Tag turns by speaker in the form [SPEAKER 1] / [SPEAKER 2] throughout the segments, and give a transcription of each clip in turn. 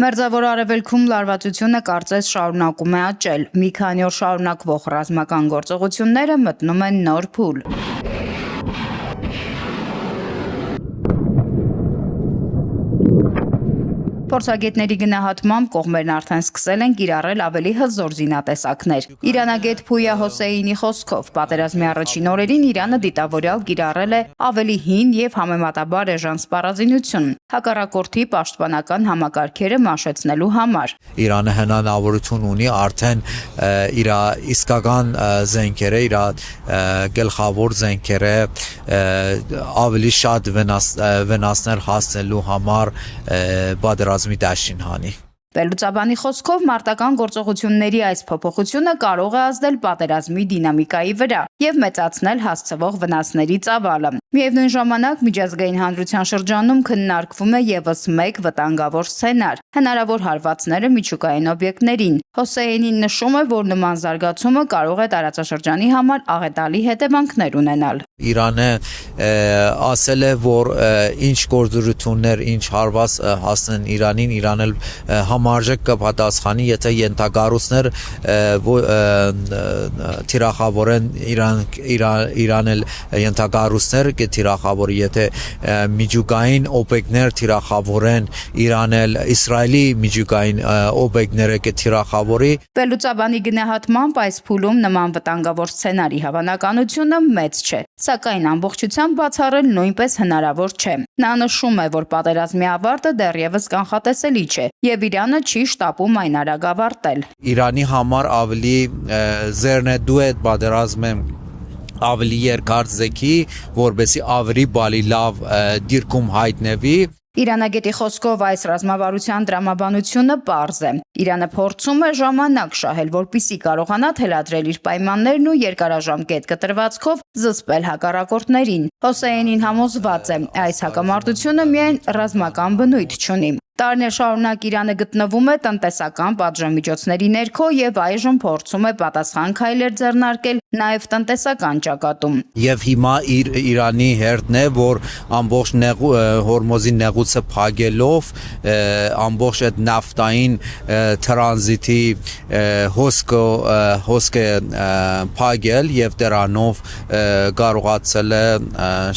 [SPEAKER 1] Մերձավոր Արևելքում լարվածությունը կարծես շարունակում է աճել։ Մի քանի օր շարունակվող ռազմական գործողությունները մտնում են նոր փուլ։ Փորձագետների գնահատմամբ կողմերն արդեն սկսել են կիրառել ավելի հզոր զինատեսակներ։ Իրանագետ Փույա Հոսեյնի խոսքով պատերազմի առաջին օրերին Իրանը դիտավորյալ կիրառել է ավելի հին եւ համեմատաբար էժան սպառազինություն հակառակորդի պաշտպանական համակարգերը մաշեցնելու համար։
[SPEAKER 2] Իրանը հնարավորություն ունի արդեն իր իսկական զենքերը, իր գլխավոր զենքերը ավելի շատ վնասներ հասնելու համար պատերազմի դաշին հանի։
[SPEAKER 1] Վերլուծաբանի խոսքով մարտական գործողությունների այս փոփոխությունը կարող է ազդել պատերազմի դինամիկայի վրա եւ մեծացնել հասցվող վնասների ծավալը։ Միևնույն ժամանակ միջազգային հանրության շրջանում քննարկվում է եւս մեկ վտանգավոր սցենար՝ հնարավոր հարվածները միջուկային օբյեկտներին։ Հոսեյնին նշում է, որ նման զարգացումը կարող է տարածաշրջանի համար աղետալի հետևանքներ ունենալ։
[SPEAKER 2] Իրանը ասել է, որ ինչ գործողություններ, ինչ հարված հասնեն Իրանին, Իրան էլ համարժեք կպատասխանի, եթե ենթակառույցներ թիրախավորեն Իրան էլ ենթակառույցներ կթիրախավորի, եթե միջուկային օբյեկտներ թիրախավորեն Իրան էլ Իսրայելի միջուկային օբյեկտները կթիրախավորի։
[SPEAKER 1] Վերլուծաբանի գնահատմամբ այս փուլում նման վտանգավոր սցենարի հավանականությունը մեծ չէ, սակայն ամբողջությամբ բացառել նույնպես հնարավոր չէ։ Նա նշում է, որ պատերազմի ավարտը դեռևս կանխատեսելի չէ եւ Իրանը չի շտապում այն արագ ավարտել։
[SPEAKER 2] Իրանի համար ավելի ձեռնեդու է պատերազմը ավելի երկար ձգի, որպեսզի ավելի բալի լավ դիրքում հայտնվի։
[SPEAKER 1] Իրանագետի խոսքով այս ռազմավարության տրամաբանությունը պարզ է։ Իրանը փորձում է ժամանակ շահել, որպեսզի կարողանա թելադրել իր պայմաններն ու երկարաժամկետ կտրվածքով զսպել հակառակորդներին։ Հոսեյնին համոզված է, այս հակամարտությունը միայն ռազմական բնույթ չունի։ Տարիներ շարունակ Իրանը գտնվում է տնտեսական պատժամիջոցների ներքո եւ այժմ փորձում է պատասխան քայլեր ձեռնարկել նաեւ տնտեսական ճակատում։
[SPEAKER 2] Եվ հիմա Իրանի հերթն է, որ ամբողջ Հորմոզի նեղուցը փակելով ամբողջ այդ նավթային տրանզիտի հոսքը փակել եւ դրանով կարողացել է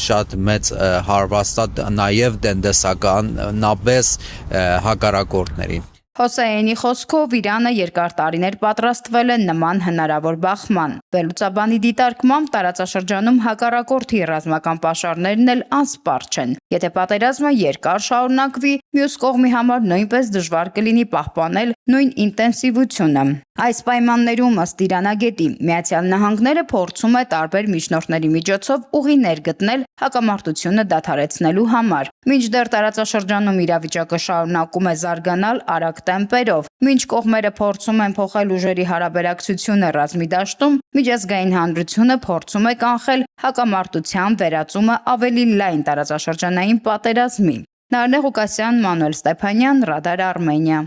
[SPEAKER 2] շատ մեծ հարված տալ նաեւ տնտեսականապես հակառակորդներին։
[SPEAKER 1] Հոսեյնի խոսքով Իրանը երկար տարիներ պատրաստվել է նման հնարավոր բախման։ Վերլուծաբանի դիտարկմամբ տարածաշրջանում հակառակորդի ռազմական պաշարներն էլ անսպառ չեն։ Եթե պատերազմը երկար շարունակվի, մյուս կողմի համար նույնպես դժվար կլինի պահպանել նույն ինտենսիվությունը։ Այս պայմաններում ըստ Իրանագետի Միացյալ Նահանգները փորձում է տարբեր միջնորդների միջոցով ուղիներ գտնել հակամարտությունը դադարեցնելու համար։ Մինչդեռ տարածաշրջանում իրավիճակը շարունակում է զարգանալ արագ տեմպերով, մինչ կողմերը փորձում են փոխել ուժերի հարաբերակցությունը ռազմի դաշտում, միջազգային հանրությունը փորձում է կանխել հակամարտության վերածումը ավելի լայն տարածաշրջանային պատերազմի։ Նարնե Ղուկասյան, Մանուել Ստեփանյան, Ռադար Արմենիա։